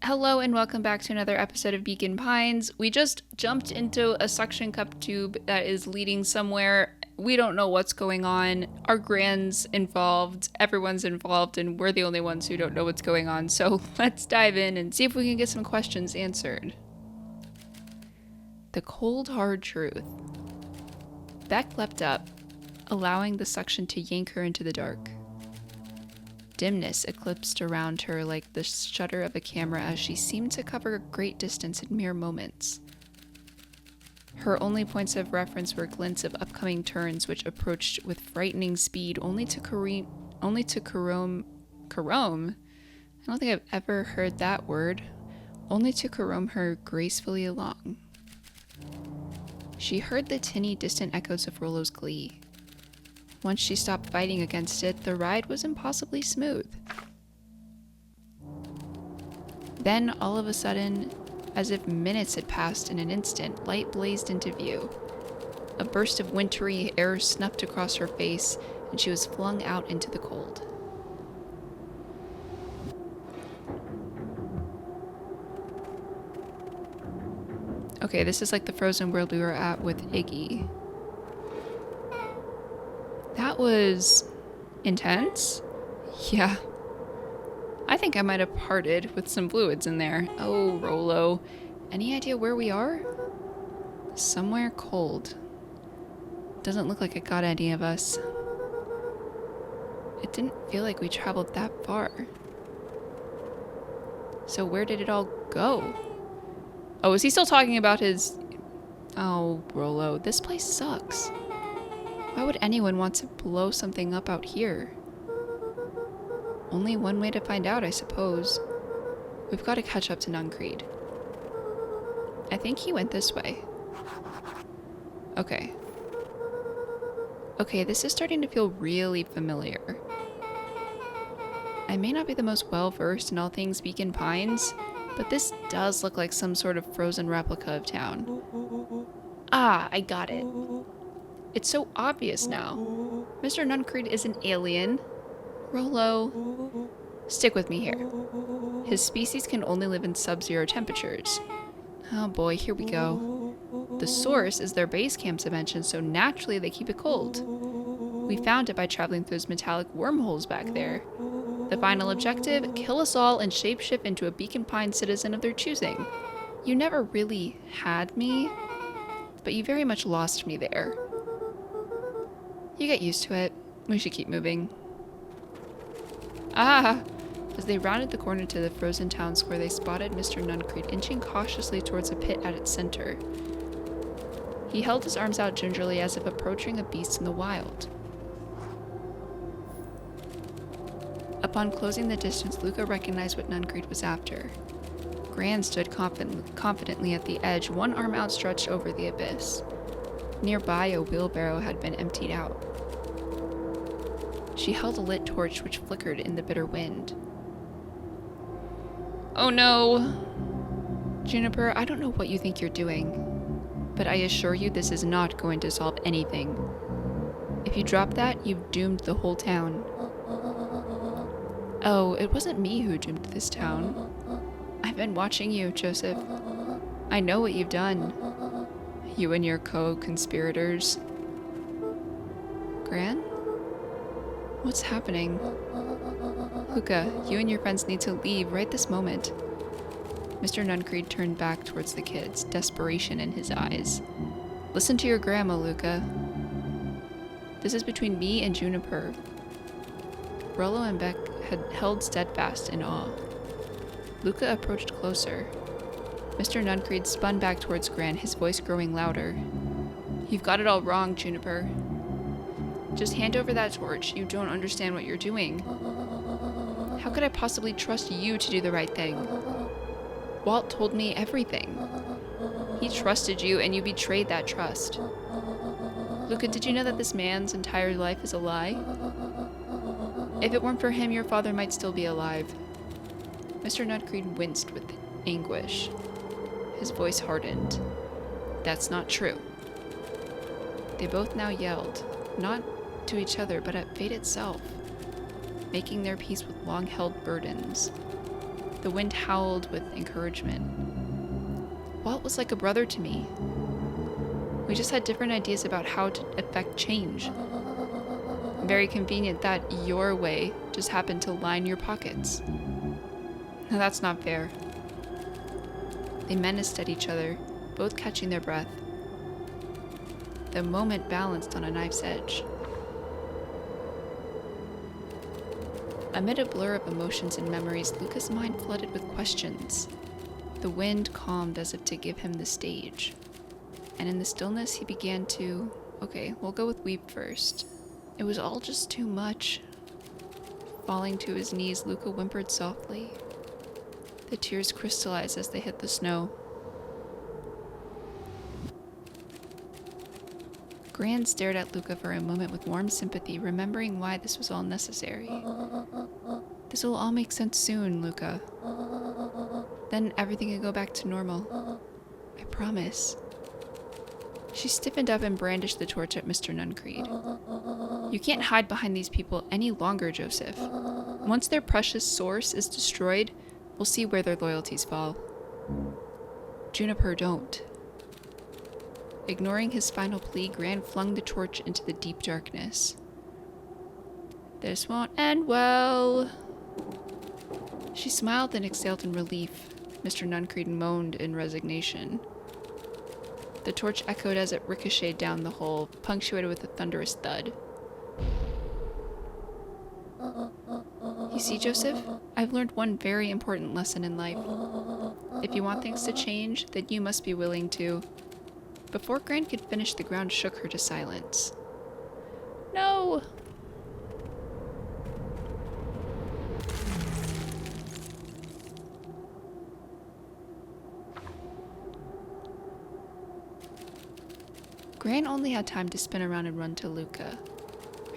Hello and welcome back to another episode of Beacon Pines. We just jumped into a suction cup tube that is leading somewhere. We don't know what's going on. Our Gran's involved, everyone's involved, and we're the only ones who don't know what's going on. So let's dive in and see if we can get some questions answered. The cold, hard truth. Beck leapt up, allowing the suction to yank her into the dark. Dimness eclipsed around her like the shutter of a camera as she seemed to cover a great distance in mere moments. Her only points of reference were glints of upcoming turns which approached with frightening speed only to carome. I don't think I've ever heard that word. Only to carome her gracefully along. She heard the tinny, distant echoes of Rollo's glee. Once she stopped fighting against it, the ride was impossibly smooth. Then, all of a sudden, as if minutes had passed in an instant, light blazed into view. A burst of wintry air snuffed across her face, and she was flung out into the cold. Okay, this is like the frozen world we were at with Iggy. That was intense. Yeah. I think I might have parted with some fluids in there. Oh, Rollo. Any idea where we are? Somewhere cold. Doesn't look like it got any of us. It didn't feel like we traveled that far. So where did it all go? Oh, is he still talking about his... Oh, Rollo, this place sucks. Why would anyone want to blow something up out here? Only one way to find out, I suppose. We've got to catch up to Nuncreed. I think he went this way. Okay. Okay, this is starting to feel really familiar. I may not be the most well-versed in all things Beacon Pines, but this does look like some sort of frozen replica of town. Ah, I got it. It's so obvious now. Mr. Nuncreed is an alien. Rollo, stick with me here. His species can only live in sub-zero temperatures. Oh boy, here we go. The source is their base camp dimension, so naturally they keep it cold. We found it by traveling through those metallic wormholes back there. The final objective, kill us all and shapeshift into a Beacon Pine citizen of their choosing. You never really had me, but you very much lost me there. You get used to it. We should keep moving. Ah! As they rounded the corner to the frozen town square, they spotted Mr. Nuncreed inching cautiously towards a pit at its center. He held his arms out gingerly as if approaching a beast in the wild. Upon closing the distance, Luca recognized what Nuncreed was after. Gran stood confidently at the edge, one arm outstretched over the abyss. Nearby, a wheelbarrow had been emptied out. She held a lit torch which flickered in the bitter wind. Oh no! Juniper, I don't know what you think you're doing, but I assure you this is not going to solve anything. If you drop that, you've doomed the whole town. Oh, it wasn't me who doomed this town. I've been watching you, Joseph. I know what you've done. You and your co-conspirators. Gran? What's happening? Luca, you and your friends need to leave right this moment. Mr. Nuncreed turned back towards the kids, desperation in his eyes. Listen to your grandma, Luca. This is between me and Juniper. Rollo and Beck had held steadfast in awe. Luca approached closer. Mr. Nuncreed spun back towards Gran, his voice growing louder. You've got it all wrong, Juniper. Just hand over that torch. You don't understand what you're doing. How could I possibly trust you to do the right thing? Walt told me everything. He trusted you, and you betrayed that trust. Luca, did you know that this man's entire life is a lie? If it weren't for him, your father might still be alive. Mr. Nuncreed winced with anguish. His voice hardened. That's not true. They both now yelled, not to each other, but at fate itself. making their peace with long-held burdens. The wind howled with encouragement. Walt was like a brother to me. We just had different ideas about how to effect change. Very convenient that your way just happened to line your pockets. Now that's not fair. They menaced at each other, both catching their breath. The moment balanced on a knife's edge. Amid a blur of emotions and memories, Luca's mind flooded with questions. The wind calmed as if to give him the stage. And in the stillness, he began to... Okay, we'll go with weep first. It was all just too much. Falling to his knees, Luca whimpered softly. The tears crystallized as they hit the snow. Gran stared at Luca for a moment with warm sympathy, remembering why this was all necessary. This will all make sense soon, Luca. Then everything can go back to normal. I promise. She stiffened up and brandished the torch at Mr. Nuncreed. You can't hide behind these people any longer, Joseph. Once their precious source is destroyed, we'll see where their loyalties fall. Juniper, don't. Ignoring his final plea, Gran flung the torch into the deep darkness. This won't end well. She smiled and exhaled in relief. Mr. Nuncreed moaned in resignation. The torch echoed as it ricocheted down the hole, punctuated with a thunderous thud. You see, Joseph, I've learned one very important lesson in life. If you want things to change, then you must be willing to. Before Gran could finish, the ground shook her to silence. No! Gran only had time to spin around and run to Luca.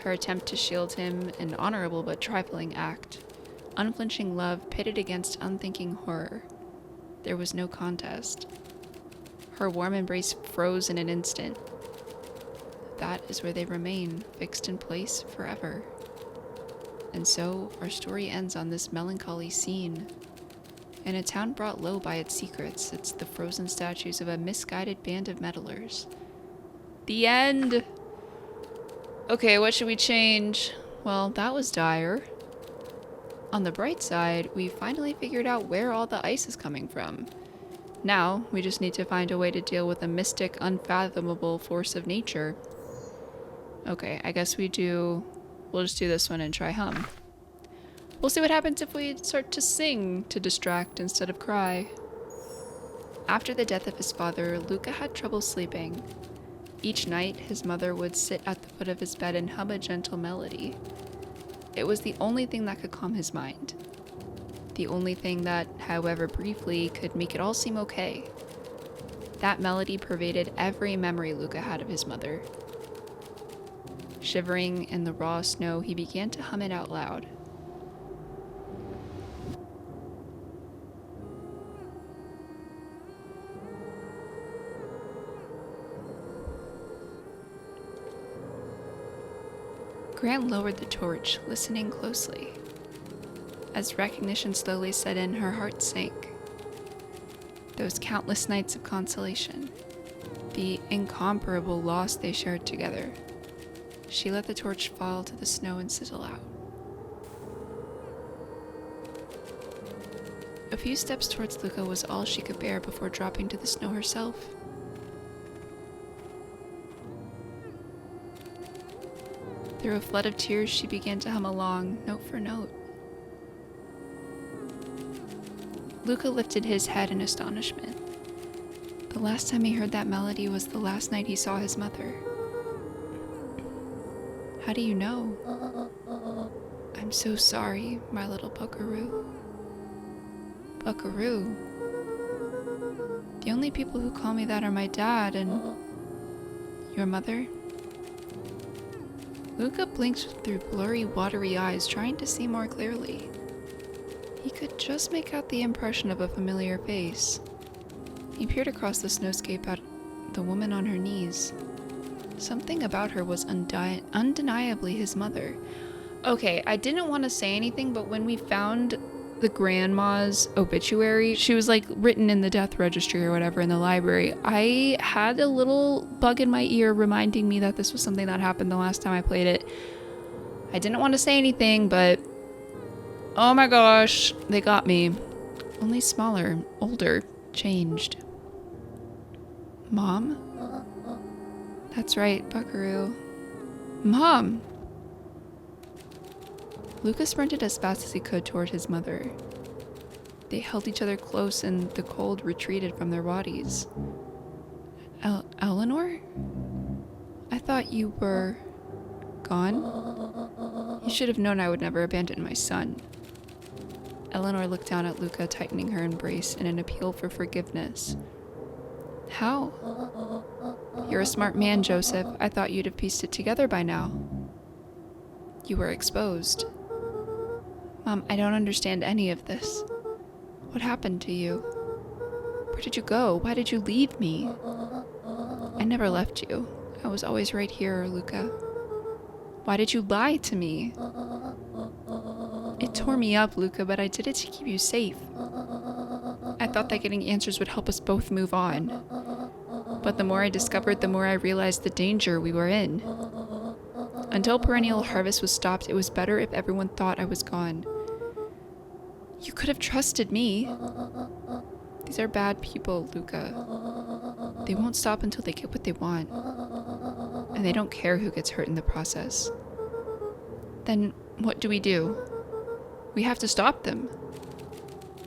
Her attempt to shield him, an honorable but trifling act. Unflinching love pitted against unthinking horror. There was no contest. Her warm embrace froze in an instant. That is where they remain, fixed in place forever. And so, our story ends on this melancholy scene. In a town brought low by its secrets, it's the frozen statues of a misguided band of meddlers. The end! Okay, what should we change? Well, that was dire. On the bright side, we finally figured out where all the ice is coming from. Now, we just need to find a way to deal with a mystic, unfathomable force of nature. Okay, I guess we'll just do this one and try hum. We'll see what happens if we start to sing to distract instead of cry. After the death of his father, Luca had trouble sleeping. Each night, his mother would sit at the foot of his bed and hum a gentle melody. It was the only thing that could calm his mind. The only thing that, however briefly, could make it all seem okay. That melody pervaded every memory Luca had of his mother. Shivering in the raw snow, he began to hum it out loud. Gran lowered the torch, listening closely. As recognition slowly set in, her heart sank. Those countless nights of consolation, the incomparable loss they shared together. She let the torch fall to the snow and sizzle out. A few steps towards Luca was all she could bear before dropping to the snow herself. Through a flood of tears, she began to hum along, note for note. Luca lifted his head in astonishment. The last time he heard that melody was the last night he saw his mother. How do you know? I'm so sorry, my little buckaroo. Buckaroo? The only people who call me that are my dad and your mother. Luca blinked through blurry, watery eyes, trying to see more clearly. He could just make out the impression of a familiar face. He peered across the snowscape at the woman on her knees. Something about her was undeniably his mother, Okay, I didn't want to say anything, but when we found the grandma's obituary, she was like written in the death registry or whatever in the library. I had a little bug in my ear reminding me that this was something that happened the last time I played it. I didn't want to say anything, but oh my gosh, they got me. Only smaller, older, changed. Mom? That's right, Buckaroo. Mom! Luca sprinted as fast as he could toward his mother. They held each other close and the cold retreated from their bodies. Eleanor? I thought you were... gone? You should have known I would never abandon my son. Eleanor looked down at Luca, tightening her embrace in an appeal for forgiveness. How? You're a smart man, Joseph. I thought you'd have pieced it together by now. You were exposed. Mom, I don't understand any of this. What happened to you? Where did you go? Why did you leave me? I never left you. I was always right here, Luca. Why did you lie to me? It tore me up, Luca, but I did it to keep you safe. I thought that getting answers would help us both move on. But the more I discovered, the more I realized the danger we were in. Until perennial harvest was stopped, it was better if everyone thought I was gone. You could have trusted me. These are bad people, Luca. They won't stop until they get what they want. And they don't care who gets hurt in the process. Then what do? We have to stop them.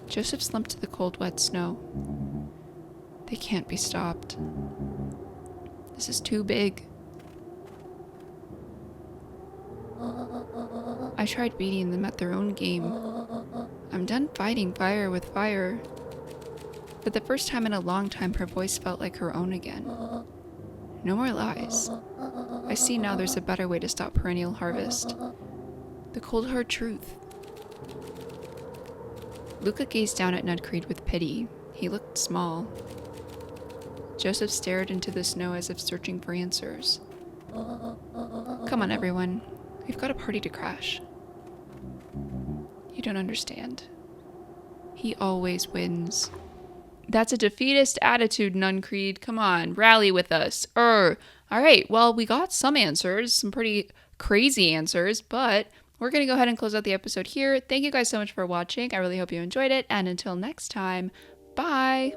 Joseph slumped to the cold, wet snow. They can't be stopped. This is too big. I tried beating them at their own game. I'm done fighting fire with fire. For the first time in a long time, her voice felt like her own again. No more lies. I see now there's a better way to stop perennial harvest. The cold hard truth. Luca gazed down at Nutcreed with pity. He looked small. Joseph stared into the snow as if searching for answers. Come on, everyone. We've got a party to crash. You don't understand. He always wins. That's a defeatist attitude, Nuncreed. Come on, rally with us. All right, well, we got some answers, some pretty crazy answers, but we're going to go ahead and close out the episode here. Thank you guys so much for watching. I really hope you enjoyed it, and until next time, bye!